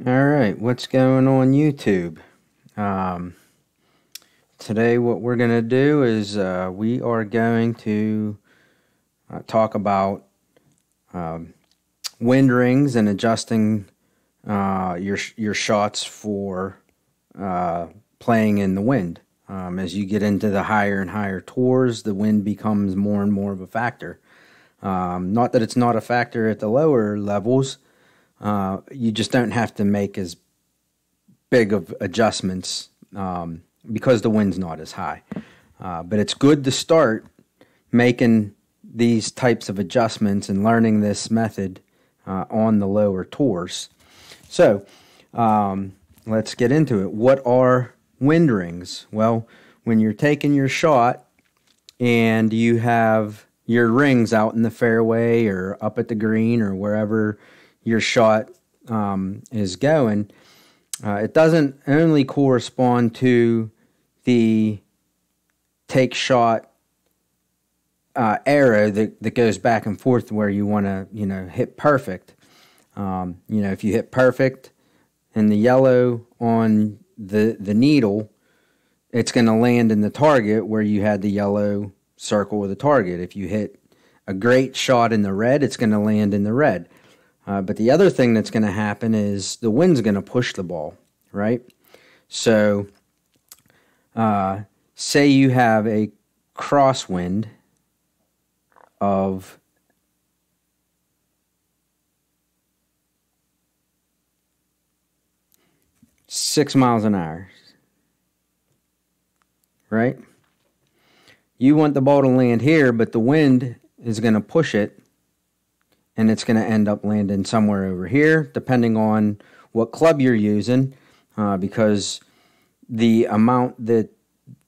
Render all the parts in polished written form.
All right, what's going on YouTube? Um, Today, what we're going to do is we are going to talk about wind rings and adjusting your shots for playing in the wind. As you get into the higher and higher tours, the wind becomes more and more of a factor. Not that it's not a factor at the lower levels. You just don't have to make as big of adjustments because the wind's not as high. But it's good to start making these types of adjustments and learning this method on the lower tours. So let's get into it. What are wind rings? Well, when you're taking your shot and you have your rings out in the fairway or up at the green or wherever your shot is going, it doesn't only correspond to the take shot arrow that goes back and forth where you want to, hit perfect. If you hit perfect and the yellow on the needle, it's going to land in the target where you had the yellow circle with the target. If you hit a great shot in the red, it's going to land in the red. But the other thing that's going to happen is the wind's going to push the ball, right? So, say you have a crosswind of 6 miles an hour, right? You want the ball to land here, but the wind is going to push it, and it's going to end up landing somewhere over here, depending on what club you're using, because the amount that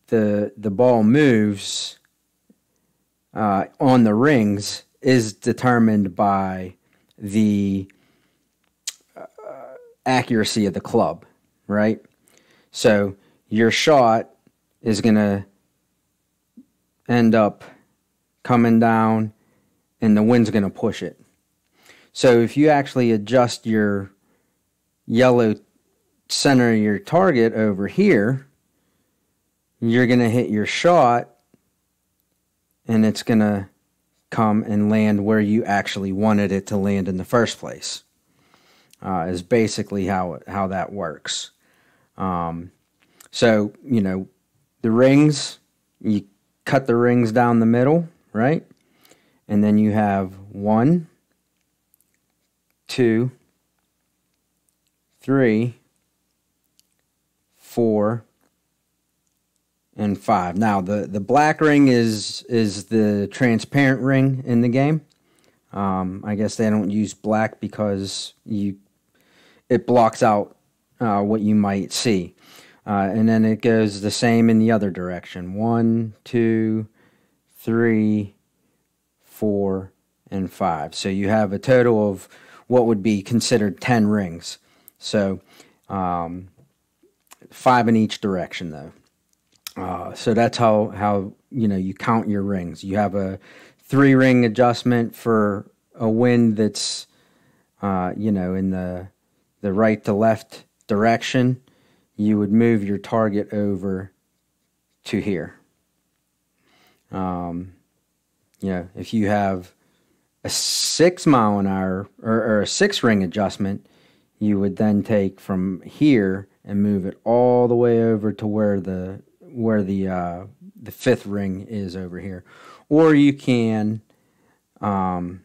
the ball moves on the rings is determined by the accuracy of the club, right? So your shot is going to end up coming down, and the wind's going to push it. So if you actually adjust your yellow center of your target over here, you're going to hit your shot, and it's going to come and land where you actually wanted it to land in the first place. Is basically how that works. So, the rings, you cut the rings down the middle, right? And then you have 1, 2, 3, 4, and 5. Now, the black ring is the transparent ring in the game. I guess they don't use black because it blocks out what you might see. And then it goes the same in the other direction. 1, 2, 3, 4, and 5. So you have a total of what would be considered 10 rings. So 5 in each direction, though. So that's how you count your rings. You have a 3-ring adjustment for a wind that's in the right to left direction. You would move your target over to here. If you have a 6 mile an hour or a 6-ring adjustment, you would then take from here and move it all the way over to where the 5th ring is over here. Or you can move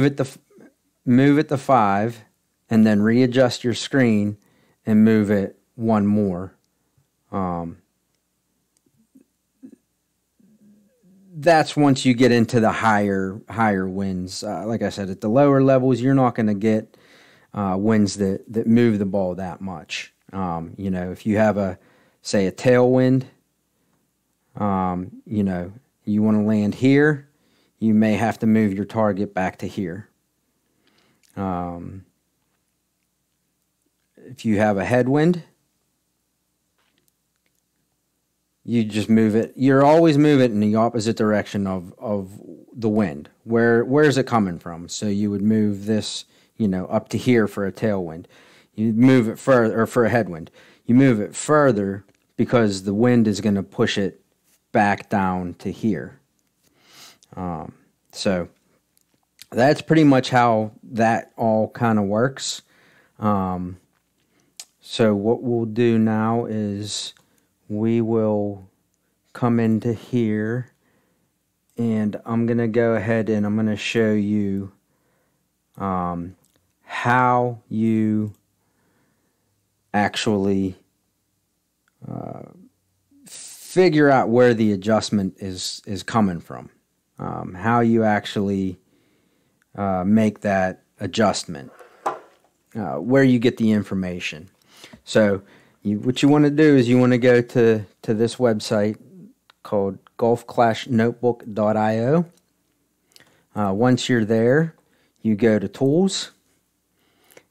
it to 5 and then readjust your screen and move it one more. That's once you get into the higher winds. Like I said, at the lower levels, you're not going to get winds that move the ball that much. If you have say a tailwind, you want to land here, you may have to move your target back to here. If you have a headwind, you just move it. You're always move it in the opposite direction of the wind. Where's it coming from? So you would move this up to here for a tailwind. You move it further, or for a headwind. You move it further because the wind is going to push it back down to here. So that's pretty much how that all kind of works. So what we'll do now is we will come into here, and I'm going to go ahead and I'm going to show you how you actually figure out where the adjustment is coming from, how you actually make that adjustment, where you get the information. So what you want to do is you want to go to this website called golfclashnotebook.io. Once you're there, you go to Tools,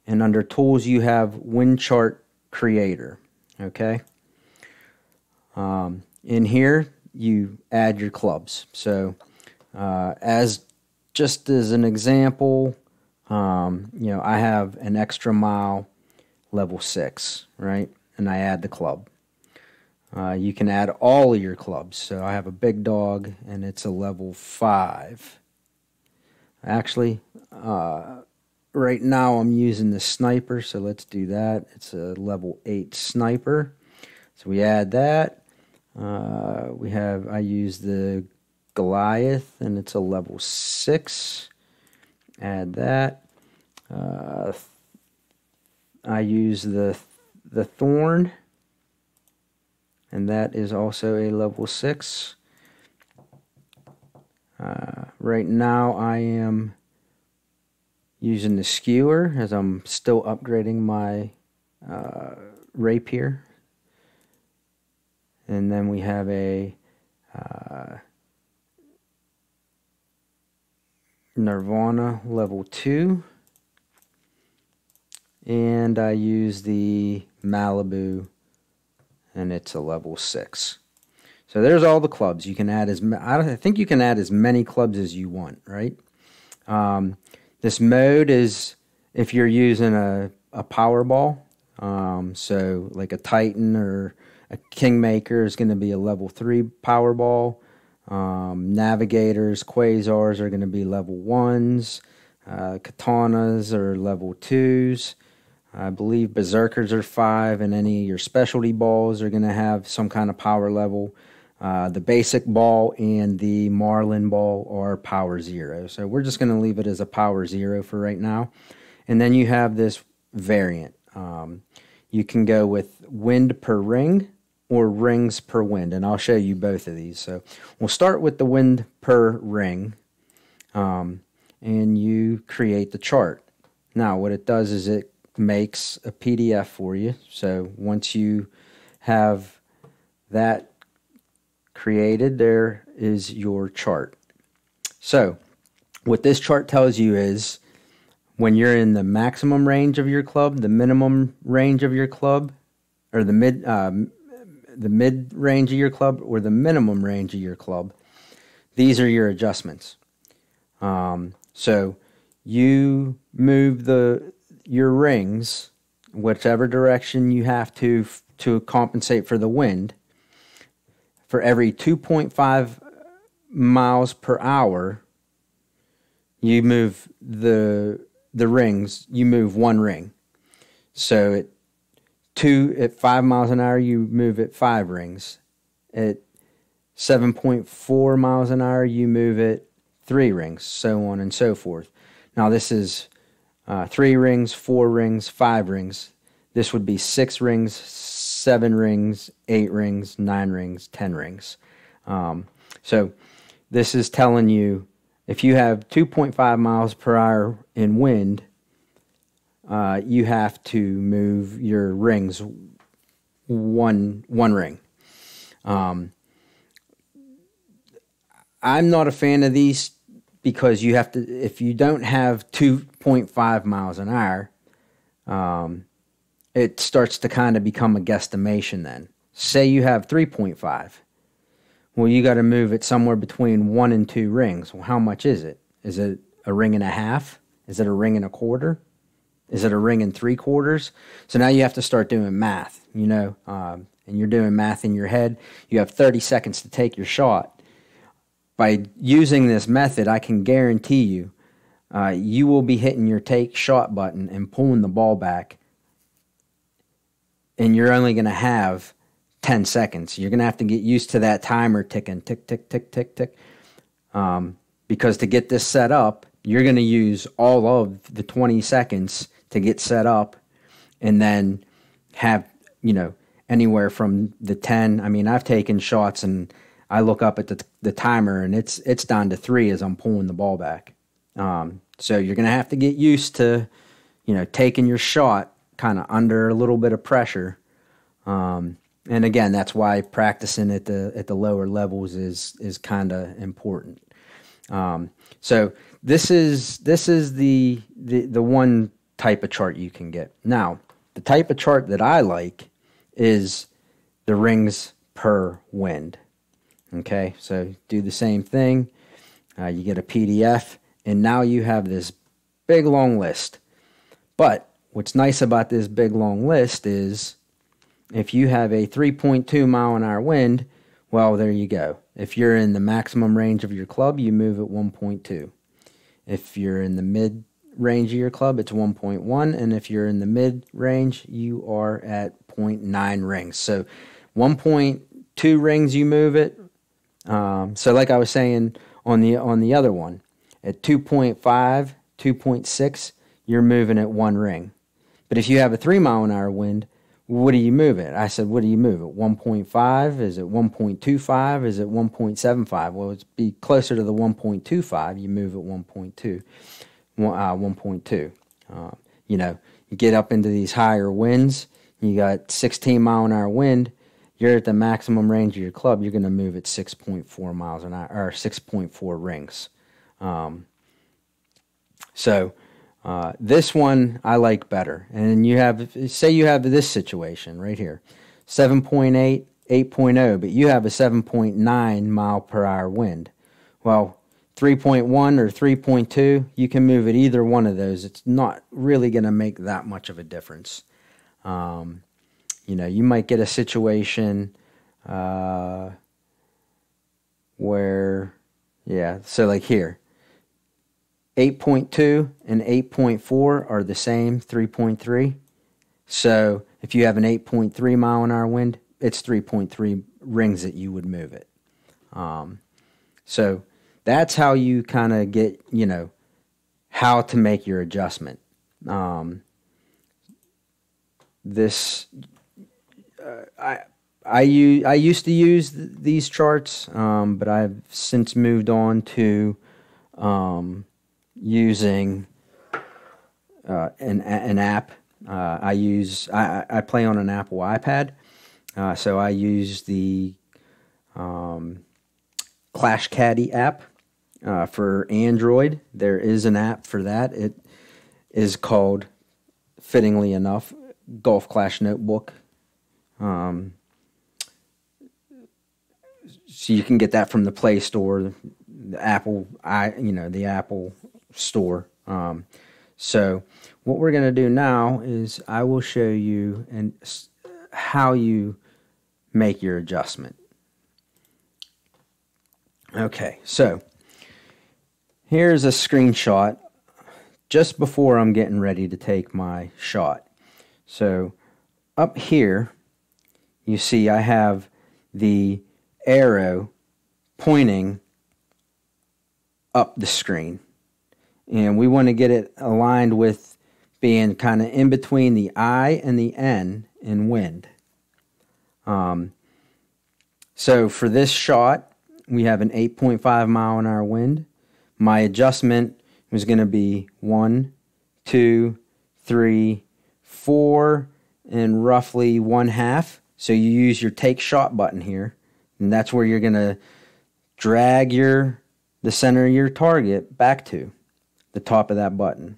and under Tools you have Wind Chart Creator. Okay. In here you add your clubs. So just as an example, I have an Extra Mile level 6, right? And I add the club. You can add all of your clubs. So I have a Big Dog, and it's a level 5. Actually, right now I'm using the Sniper, so let's do that. It's a level 8 Sniper. So we add that. I use the Goliath, and it's a level 6. Add that. I use the Thorn, and that is also a level 6. Right now I am using the Skewer as I'm still upgrading my Rapier. And then we have a Nirvana level 2. And I use the Malibu, and it's a level 6. So there's all the clubs. You can add I think you can add as many clubs as you want, right? This mode is if you're using a Powerball. So like a Titan or a Kingmaker is going to be a level 3 Powerball. Navigators, Quasars are going to be level 1s. Katanas are level 2s. I believe Berserkers are 5, and any of your specialty balls are going to have some kind of power level. The basic ball and the Marlin ball are power 0. So we're just going to leave it as a power 0 for right now. And then you have this variant. You can go with wind per ring or rings per wind, and I'll show you both of these. So we'll start with the wind per ring, and you create the chart. Now what it does is it makes a PDF for you. So once you have that created, there is your chart. So what this chart tells you is when you're in the maximum range of your club, the minimum range of your club, or the mid range of your club, or the minimum range of your club, these are your adjustments. So you move your rings whichever direction you have to compensate for the wind. For every 2.5 miles per hour, you move the rings. You move one ring. So at 5 miles an hour, you move it 5 rings. At 7.4 miles an hour, you move it 3 rings, so on and so forth. Now this is 3 rings, 4 rings, 5 rings. This would be 6 rings, 7 rings, 8 rings, 9 rings, 10 rings. So this is telling you if you have 2.5 miles per hour in wind, you have to move your rings one ring. I'm not a fan of these because you have to, if you don't have 2.5 miles an hour, it starts to kind of become a guesstimation then. Say you have 3.5. Well, you got to move it somewhere between 1 and 2 rings. Well, how much is it? Is it a ring and a half? Is it a ring and a quarter? Is it a ring and 3/4? So now you have to start doing math, and you're doing math in your head. You have 30 seconds to take your shot. By using this method, I can guarantee you, you will be hitting your take shot button and pulling the ball back, and you're only going to have 10 seconds. You're going to have to get used to that timer ticking, tick, tick, tick, tick, tick. Because to get this set up, you're going to use all of the 20 seconds to get set up, and then have, anywhere from the 10. I mean, I've taken shots and I look up at the timer and it's down to 3 as I'm pulling the ball back. So you're going to have to get used to, taking your shot kind of under a little bit of pressure. And again, that's why practicing at the lower levels is kind of important. So this is the one type of chart you can get. Now, the type of chart that I like is the rings per wind. Okay, so do the same thing. You get a PDF, and now you have this big long list. But what's nice about this big long list is if you have a 3.2 mile an hour wind, well, there you go. If you're in the maximum range of your club, you move at 1.2. If you're in the mid range of your club, it's 1.1, and if you're in the mid range, you are at 0.9 rings. So 1.2 rings, you move it. So like I was saying on the other one, at 2.5, 2.6, you're moving at 1 ring. But if you have a 3 mile an hour wind, what do you move it? I said, what do you move it? 1.5? Is it 1.25? Is it 1.75? Well, it's be closer to the 1.25. You move at 1.2. 1.2. You get up into these higher winds. You got 16 mile an hour wind. You're at the maximum range of your club. You're going to move at 6.4 miles an hour, or 6.4 rings. So this one I like better. And you have, say you have this situation right here, 7.8, 8.0, but you have a 7.9 mile per hour wind. Well, 3.1 or 3.2, you can move at either one of those. It's not really going to make that much of a difference. You might get a situation where, so like here, 8.2 and 8.4 are the same, 3.3. So if you have an 8.3 mile an hour wind, it's 3.3 rings that you would move it. So that's how you kind of get, how to make your adjustment. I used to use these charts, but I've since moved on to using an app. I play on an Apple iPad, so I use the Clash Caddy app. For Android, there is an app for that. It is called, fittingly enough, Golf Clash Notebook. So you can get that from the Play Store, the Apple Store. So what we're going to do now is I will show you how you make your adjustment. Okay, so here's a screenshot just before I'm getting ready to take my shot. So up here, you see I have the arrow pointing up the screen. And we want to get it aligned with being kind of in between the I and the N in wind. So for this shot, we have an 8.5 mile an hour wind. My adjustment was going to be 1, 2, 3, 4, and roughly 1/2. So you use your take shot button here, and that's where you're going to drag the center of your target back to the top of that button.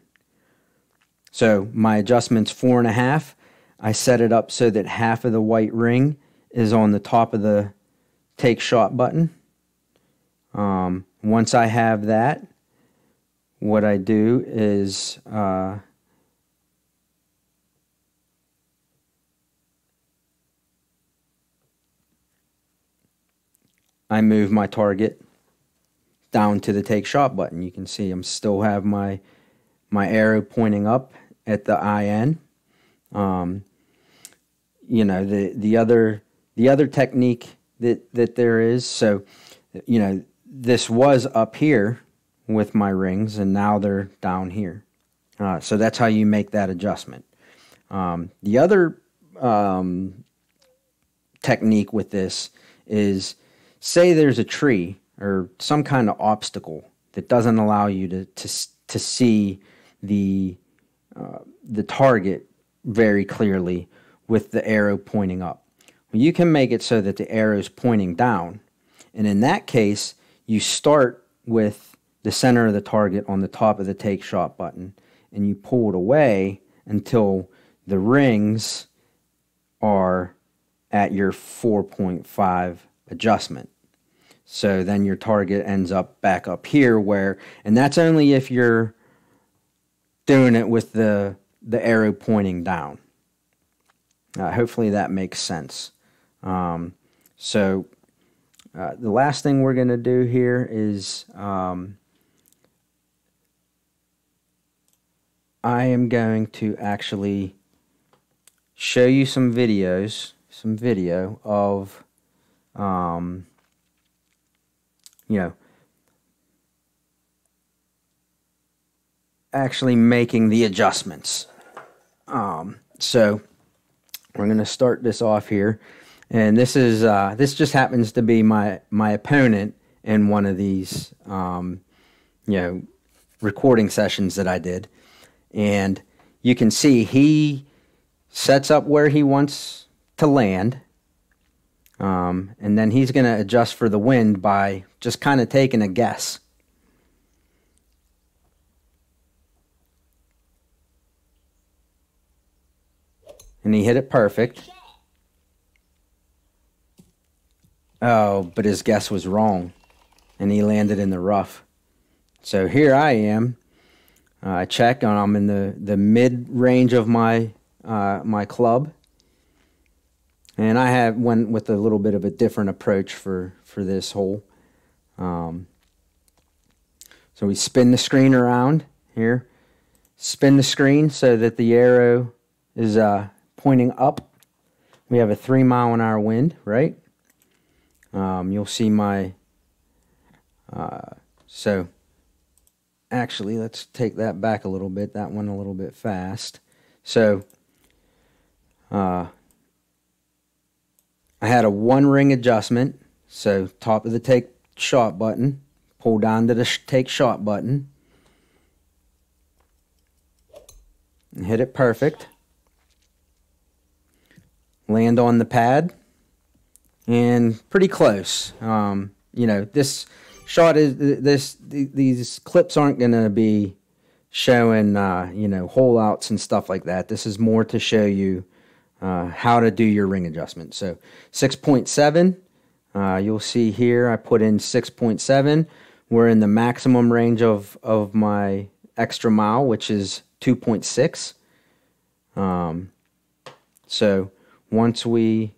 So my adjustment's 4.5. I set it up so that half of the white ring is on the top of the take shot button. Once I have that, what I do is I move my target down to the take shot button. You can see I'm still have my arrow pointing up at the IN. You know, the other technique that there is, so you know, this was up here with my rings and now they're down here. So that's how you make that adjustment. The other technique with this is, say there's a tree or some kind of obstacle that doesn't allow you to see the target very clearly with the arrow pointing up. Well, you can make it so that the arrow is pointing down, and in that case you start with the center of the target on the top of the take shot button and you pull it away until the rings are at your 4.5 adjustment. So then your target ends up back up here where, and that's only if you're doing it with the arrow pointing down. Hopefully that makes sense. So the last thing we're going to do here is I am going to actually show you some video of you know, actually making the adjustments. So we're going to start this off here, and this is this just happens to be my opponent in one of these you know, recording sessions that I did, and you can see he sets up where he wants to land, and then he's going to adjust for the wind by just kind of taking a guess. And he hit it perfect. Oh, but his guess was wrong, and he landed in the rough. So here I am. I check, and I'm in the mid range of my my club, and I went with a little bit of a different approach for this hole. So we spin the screen around here, spin the screen so that the arrow is pointing up. We have a 3-mile-an-hour wind, right? You'll see my so actually let's take that back a little bit. That one a little bit fast. So I had a 1-ring adjustment. So top of the take shot button, pull down to the take shot button, and hit it perfect. Land on the pad, and pretty close. You know, this shot is these clips aren't going to be showing you know, hole outs and stuff like that. This is more to show you how to do your ring adjustment. So 6.7, you'll see here I put in 6.7. We're in the maximum range of my extra mile, which is 2.6. So once we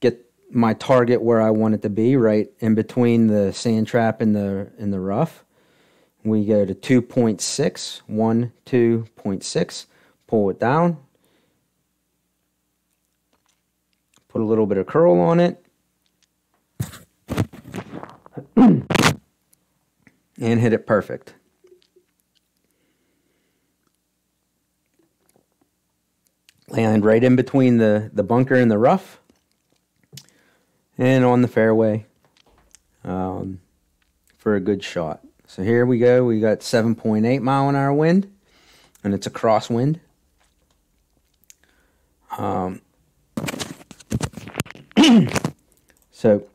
get my target where I want it to be, right in between the sand trap and the rough, we go to 2.6, 2.6, pull it down, put a little bit of curl on it, and hit it perfect. Land right in between the bunker and the rough, and on the fairway for a good shot. So here we go. We got 7.8 mile an hour wind, and it's a crosswind. So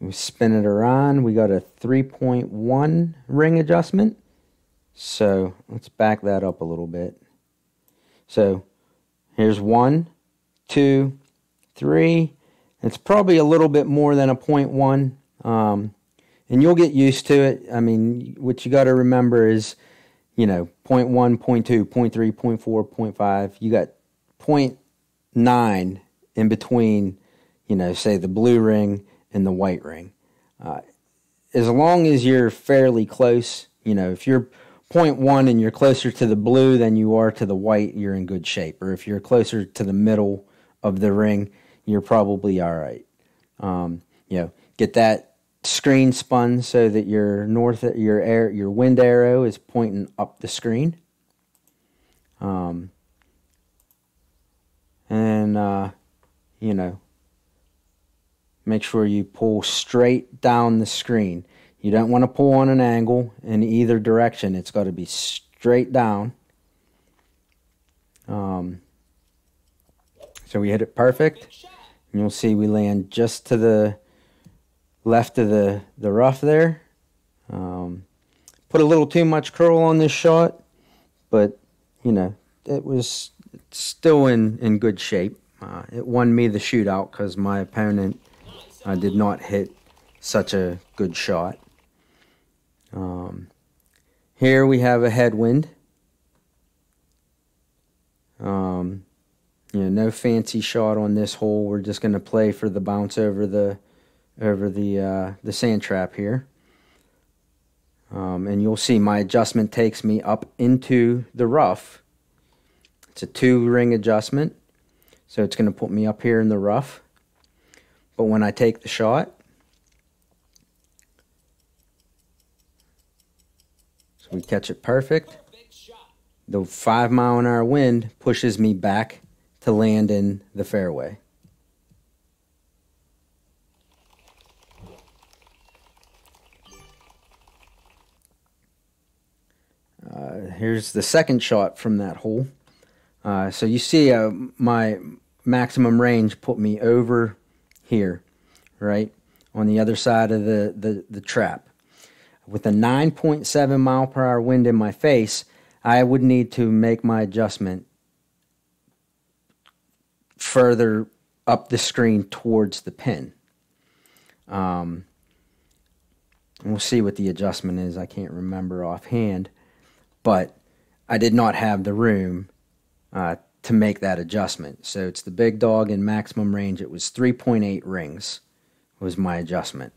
we spin it around. We got a 3.1 ring adjustment. So let's back that up a little bit. So here's 1, 2, 3. It's probably a little bit more than a 0.1, and you'll get used to it. I mean, what you got to remember is, you know, 0.1, 0.2, 0.3, 0.4, 0.5. You got 0.9 in between, you know, say the blue ring in the white ring. As long as you're fairly close, if you're 0.1 and you're closer to the blue than you are to the white, you're in good shape. Or if you're closer to the middle of the ring, you're probably all right. Get that screen spun so that your wind arrow is pointing up the screen. Make sure you pull straight down the screen. You don't want to pull on an angle in either direction. It's got to be straight down. So we hit it perfect. And you'll see we land just to the left of the rough there. Put a little too much curl on this shot, but it's still in good shape. It won me the shootout because my opponent did not hit such a good shot. Here we have a headwind. No fancy shot on this hole. We're just going to play for the bounce over the sand trap here. And you'll see my adjustment takes me up into the rough. It's a 2-ring adjustment, so it's going to put me up here in the rough. But when I take the shot, so we catch it perfect, the 5-mile-an-hour wind pushes me back to land in the fairway. Here's the second shot from that hole. So you see my maximum range put me over here, right, on the other side of the trap. With a 9.7 mile per hour wind in my face, I would need to make my adjustment further up the screen towards the pin. We'll see what the adjustment is. I can't remember offhand, but I did not have the room to make that adjustment. So it's the big dog in maximum range. It was 3.8 rings was my adjustment.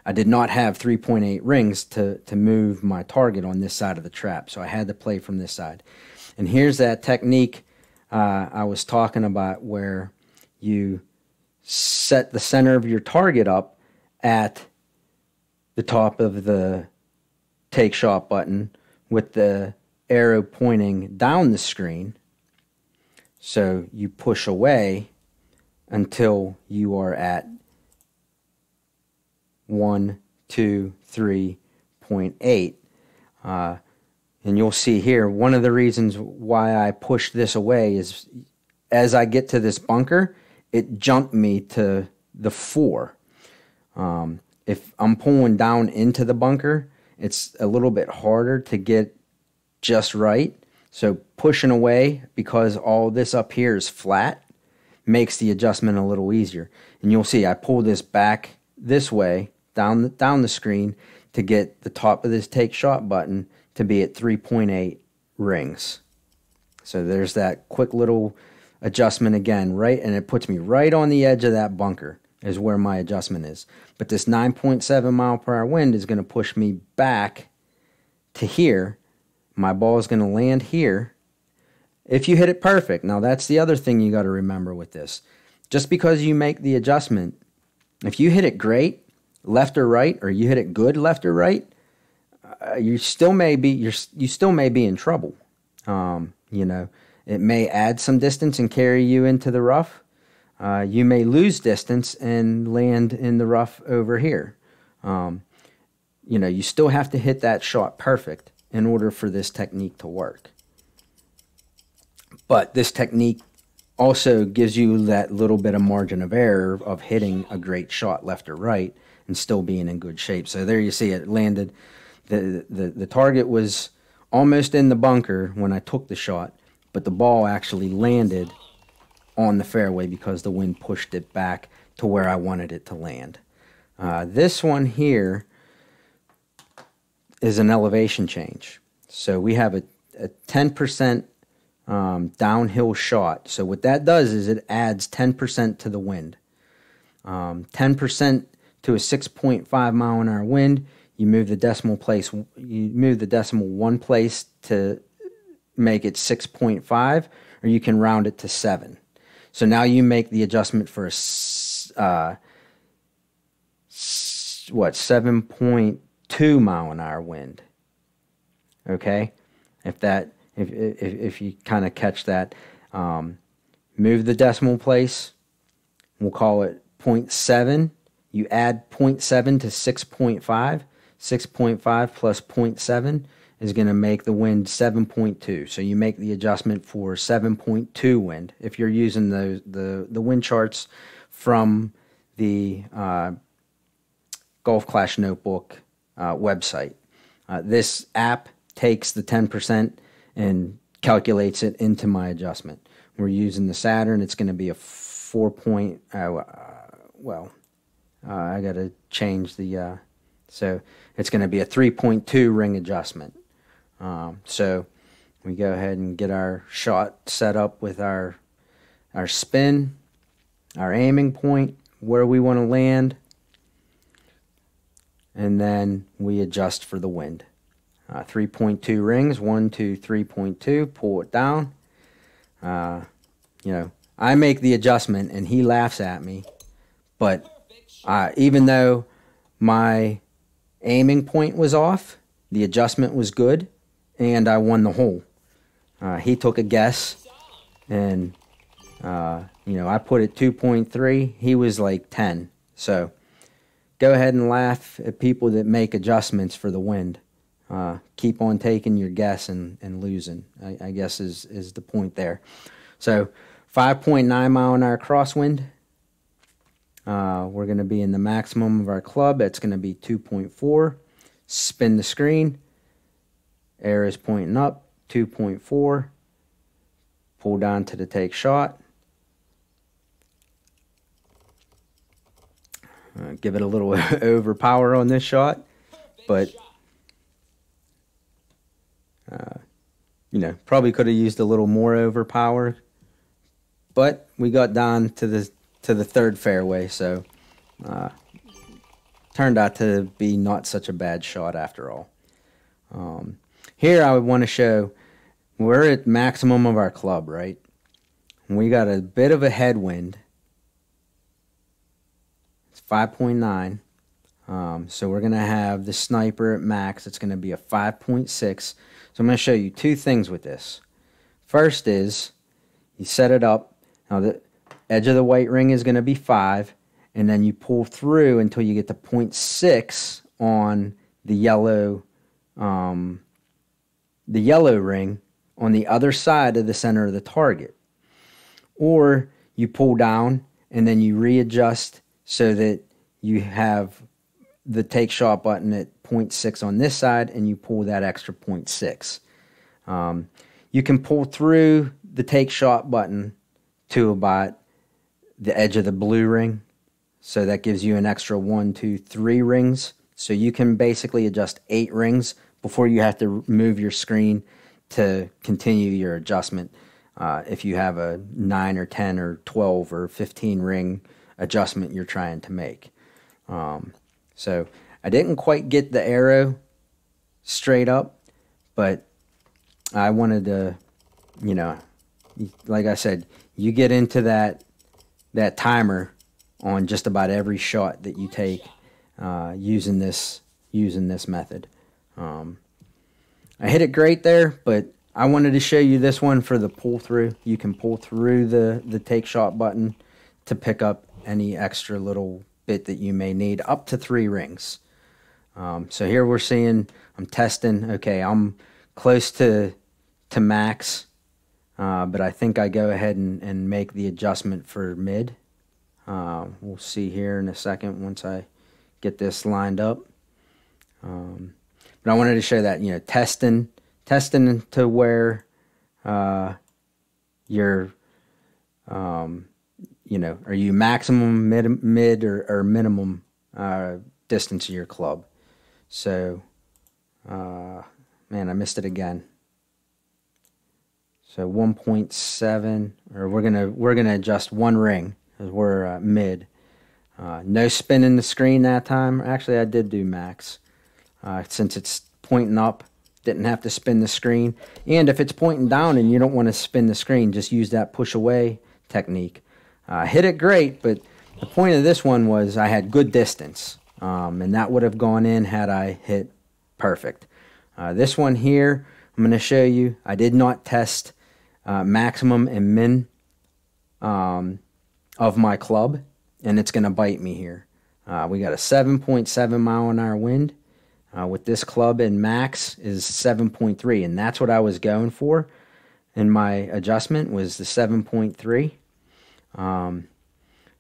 I did not have 3.8 rings to move my target on this side of the trap, so I had to play from this side. And here's that technique I was talking about, where you set the center of your target up at the top of the take shot button with the arrow pointing down the screen. So you push away until you are at 1, 2, 3.8. And you'll see here, one of the reasons why I push this away is as I get to this bunker, it jumped me to the 4. If I'm pulling down into the bunker, it's a little bit harder to get just right. So pushing away, because all this up here is flat, makes the adjustment a little easier. And you'll see I pull this back this way, down the screen, to get the top of this take shot button to be at 3.8 rings. So there's that quick little adjustment again, right? And it puts me right on the edge of that bunker is where my adjustment is. But this 9.7 mile per hour wind is going to push me back to here. My ball is going to land here if you hit it perfect. Now that's the other thing you got to remember with this. Just because you make the adjustment, if you hit it great, left or right, or you hit it good, left or right, you still may be in trouble. It may add some distance and carry you into the rough. You may lose distance and land in the rough over here. You still have to hit that shot perfect in order for this technique to work. But this technique also gives you that little bit of margin of error of hitting a great shot left or right and still being in good shape. So there you see it landed. The target was almost in the bunker when I took the shot, but the ball actually landed on the fairway because the wind pushed it back to where I wanted it to land. This one here is an elevation change. So we have a 10% downhill shot. So what that does is it adds 10% to the wind. 10% to a 6.5 mile an hour wind, you move the decimal one place to make it 6.5, or you can round it to 7. So now you make the adjustment for a 7.2 mile an hour wind. Okay, if you kind of catch that, move the decimal place. We'll call it 0.7. You add 0.7 to 6.5. 6.5 plus 0.7 is going to make the wind 7.2. So you make the adjustment for 7.2 wind if you're using the wind charts from the Golf Clash Notebook website. This app takes the 10% and calculates it into my adjustment. We're using the Saturn. It's going to be a 4. I got to change the. So it's going to be a 3.2 ring adjustment. So we go ahead and get our shot set up with our spin, our aiming point, where we want to land, and then we adjust for the wind. 3.2 rings, 1, 2, 3.2, pull it down. I make the adjustment and he laughs at me, but even though my aiming point was off, the adjustment was good, and I won the hole. He took a guess, and I put it 2.3. He was like 10. So go ahead and laugh at people that make adjustments for the wind. Keep on taking your guess and losing, I guess is the point there. So 5.9 mile an hour crosswind. We're going to be in the maximum of our club. That's going to be 2.4. Spin the screen. Air is pointing up. 2.4. Pull down to the take shot. Give it a little overpower on this shot, but probably could have used a little more overpower. But we got down to the third fairway, so turned out to be not such a bad shot after all. Here I would want to show we're at maximum of our club, right? We got a bit of a headwind. It's 5.9. So we're going to have the sniper at max. It's going to be a 5.6. So I'm going to show you two things with this. First is you set it up. Now the edge of the white ring is going to be 5, and then you pull through until you get to 0.6 on the yellow ring on the other side of the center of the target. Or you pull down and then you readjust so that you have the take shot button at 0.6 on this side, and you pull that extra 0.6. You can pull through the take shot button to about the edge of the blue ring, so that gives you an extra 1, 2, 3 rings. So you can basically adjust 8 rings before you have to move your screen to continue your adjustment. If you have a 9 or 10 or 12 or 15 ring adjustment you're trying to make. So I didn't quite get the arrow straight up, but I wanted to, like I said, you get into that timer on just about every shot that you take using this method. I hit it great there, but I wanted to show you this one for the pull through. You can pull through the take shot button to pick up any extra little bit that you may need, up to 3 rings. So here we're seeing, I'm testing, okay, I'm close to max, but I think I go ahead and make the adjustment for mid. We'll see here in a second once I get this lined up. But I wanted to show that, testing to where you're, are you maximum, mid or minimum distance of your club. So, man, I missed it again. So 1.7, or we're gonna adjust 1 ring because we're mid. No spinning the screen that time. Actually, I did do max. Since it's pointing up, didn't have to spin the screen. And if it's pointing down and you don't want to spin the screen, just use that push away technique. Hit it great, but the point of this one was I had good distance. And that would have gone in had I hit perfect. This one here, I'm going to show you. I did not test maximum and min of my club, and it's going to bite me here. We got a 7.7 mile an hour wind. With this club, and max is 7.3, and that's what I was going for. And my adjustment was the 7.3.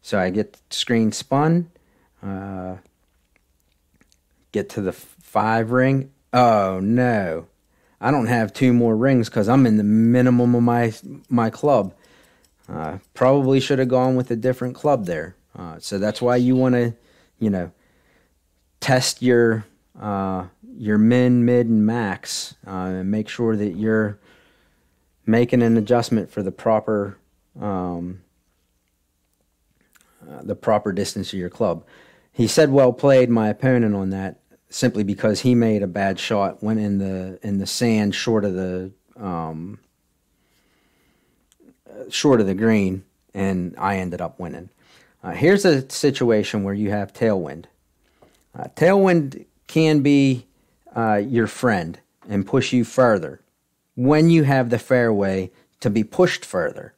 So I get the screen spun, get to the 5 ring. Oh no, I don't have 2 more rings because I'm in the minimum of my club. Probably should have gone with a different club there. So that's why you want to, test your min, mid, and max, and make sure that you're making an adjustment for the proper distance of your club. He said well played, my opponent, on that, simply because he made a bad shot, went in the sand short of the green, and I ended up winning. Here's a situation where you have tailwind. Tailwind can be your friend and push you further when you have the fairway to be pushed further.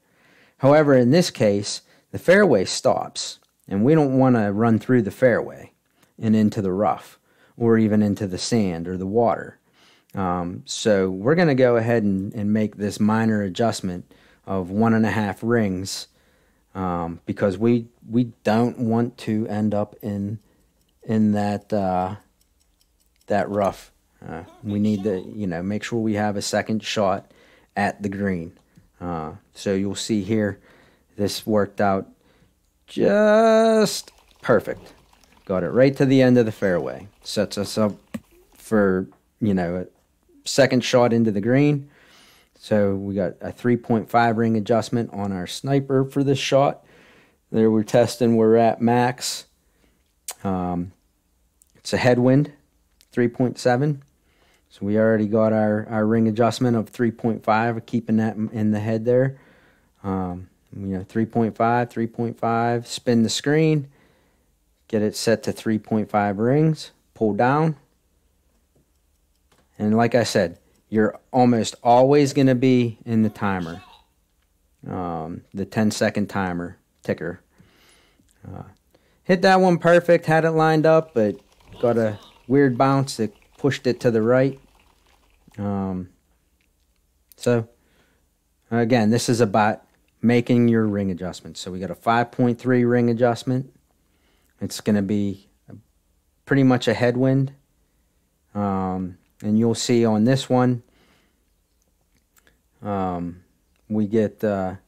However, in this case, the fairway stops, and we don't want to run through the fairway and into the rough or even into the sand or the water. So we're going to go ahead and make this minor adjustment of 1.5 rings because we don't want to end up in that rough. We need to make sure we have a second shot at the green. So you'll see here, this worked out just perfect. Got it right to the end of the fairway. Sets us up for a second shot into the green. So we got a 3.5 ring adjustment on our sniper for this shot. There we're testing, we're at max. It's a headwind, 3.7. So we already got our ring adjustment of 3.5, keeping that in the head there. 3.5, 3.5, spin the screen, get it set to 3.5 rings, pull down. And like I said, you're almost always going to be in the timer, the 10-second timer ticker. Hit that one perfect, had it lined up, but got a weird bounce that pushed it to the right. So again, this is about making your ring adjustments. So we got a 5.3 ring adjustment. It's going to be pretty much a headwind. And you'll see on this one, we get, I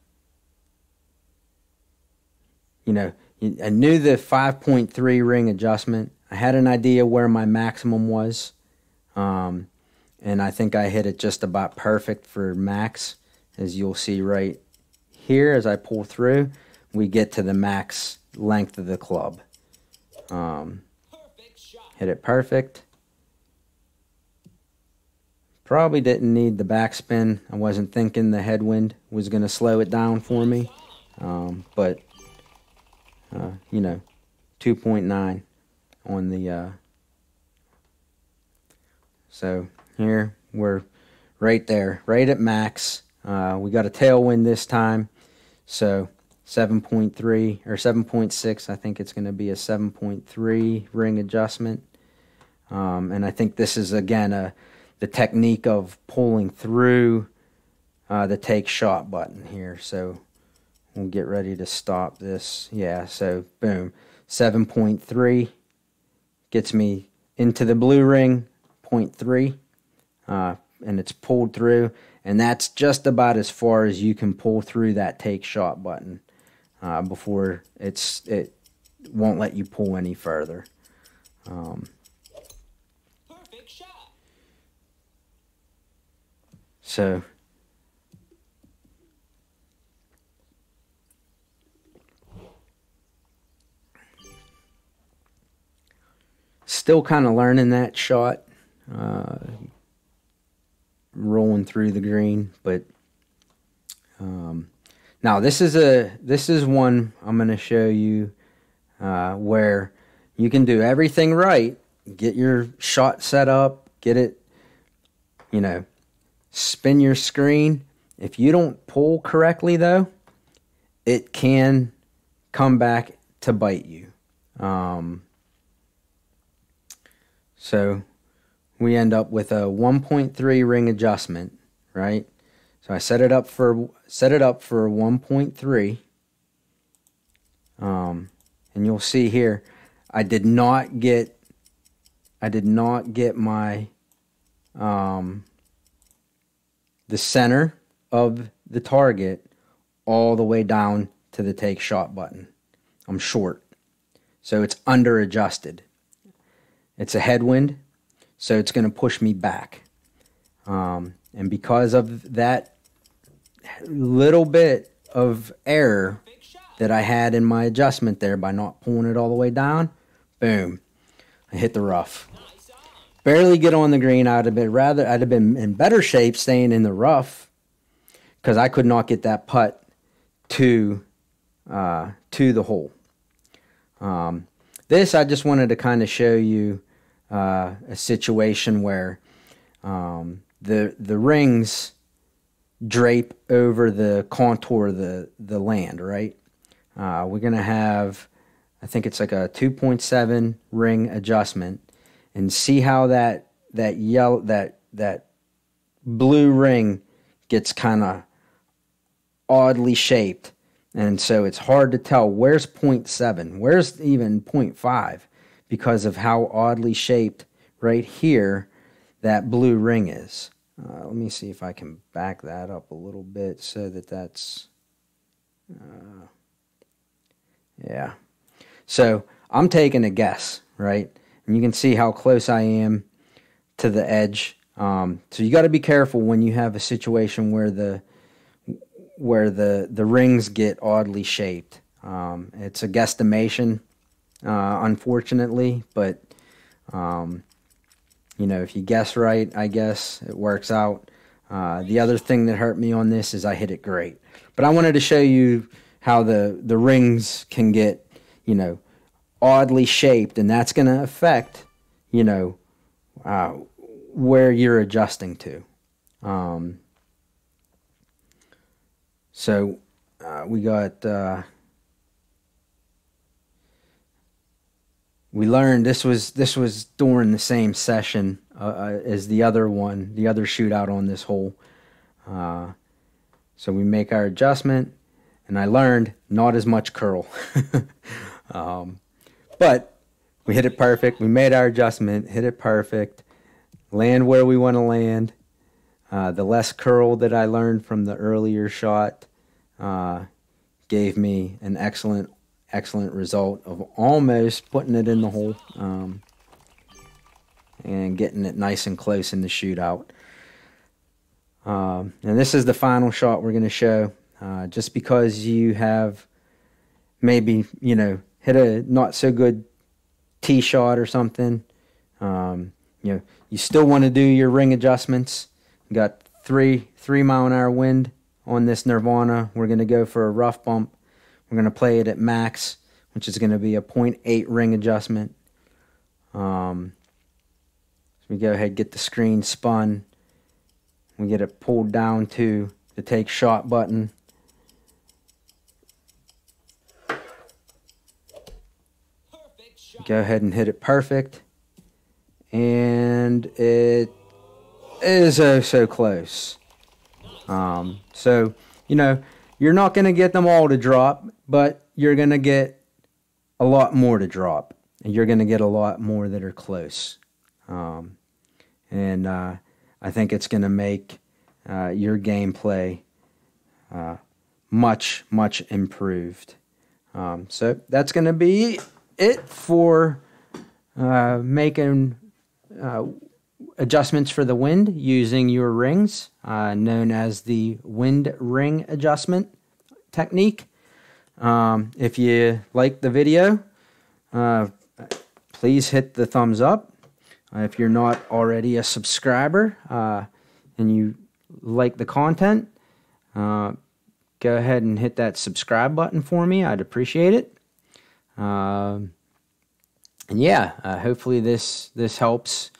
knew the 5.3 ring adjustment. I had an idea where my maximum was. And I think I hit it just about perfect for max. As you'll see right here, as I pull through, we get to the max length of the club. Hit it perfect. Probably didn't need the backspin. I wasn't thinking the headwind was going to slow it down for me. But 2.9 on the... So here we're right there, right at max. We got a tailwind this time. So 7.3 or 7.6, I think it's going to be a 7.3 ring adjustment. And I think this is, again, the technique of pulling through the take shot button here. So we'll get ready to stop this. Yeah, so boom, 7.3 gets me into the blue ring, 0.3, and it's pulled through. And that's just about as far as you can pull through that take shot button before it won't let you pull any further. Perfect shot. So Still kind of learning that shot, rolling through the green, but now this is one I'm going to show you where you can do everything right, get your shot set up, get it, you know, spin your screen. If you don't pull correctly though, it can come back to bite you. So we end up with a 1.3 ring adjustment, right? So I set it up for 1.3. And you'll see here, I did not get my the center of the target all the way down to the take shot button. I'm short, so it's under adjusted. It's a headwind, so it's going to push me back. And because of that little bit of error that I had in my adjustment there by not pulling it all the way down, boom, I hit the rough. Barely get on the green. I'd have been in better shape staying in the rough because I could not get that putt to the hole. This, I just wanted to kind of show you a situation where the rings drape over the contour of the land, right? We're going to have, I think it's like a 2.7 ring adjustment, and see how that blue ring gets kind of oddly shaped. And so it's hard to tell where's 0.7, where's even 0.5, because of how oddly shaped right here that blue ring is. Let me see if I can back that up a little bit so that that's, yeah. So I'm taking a guess, right? And you can see how close I am to the edge. So you got to be careful when you have a situation where the rings get oddly shaped. It's a guesstimation, unfortunately, but you know, if you guess right, I guess it works out. The other thing that hurt me on this is I hit it great, but I wanted to show you how the rings can get, you know, oddly shaped, and that's going to affect, you know, where you're adjusting to. So we got, we learned this was during the same session as the other one, the other shootout on this hole. So we make our adjustment, and I learned not as much curl. But we hit it perfect. We made our adjustment, hit it perfect, land where we want to land. The less curl that I learned from the earlier shot gave me an excellent result of almost putting it in the hole and getting it nice and close in the shootout. And this is the final shot we're going to show. Just because you have maybe, you know, hit a not so good tee shot or something, you know, you still want to do your ring adjustments. You got 3 mile-an-hour wind on this Nirvana. We're going to go for a rough bump. We're going to play it at max, which is going to be a 0.8 ring adjustment. So we go ahead, get the screen spun. We get it pulled down to the take shot button. Go ahead and hit it perfect. And it is oh so close. So, you know, you're not going to get them all to drop, but you're going to get a lot more to drop. And you're going to get a lot more that are close. And I think it's going to make your gameplay much improved. So that's going to be it for making adjustments for the wind using your rings, known as the wind ring adjustment technique. If you like the video, please hit the thumbs up. If you're not already a subscriber and you like the content, go ahead and hit that subscribe button for me. I'd appreciate it. And yeah, hopefully this helps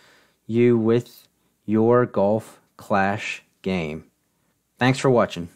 you with your Golf Clash game. Thanks for watching.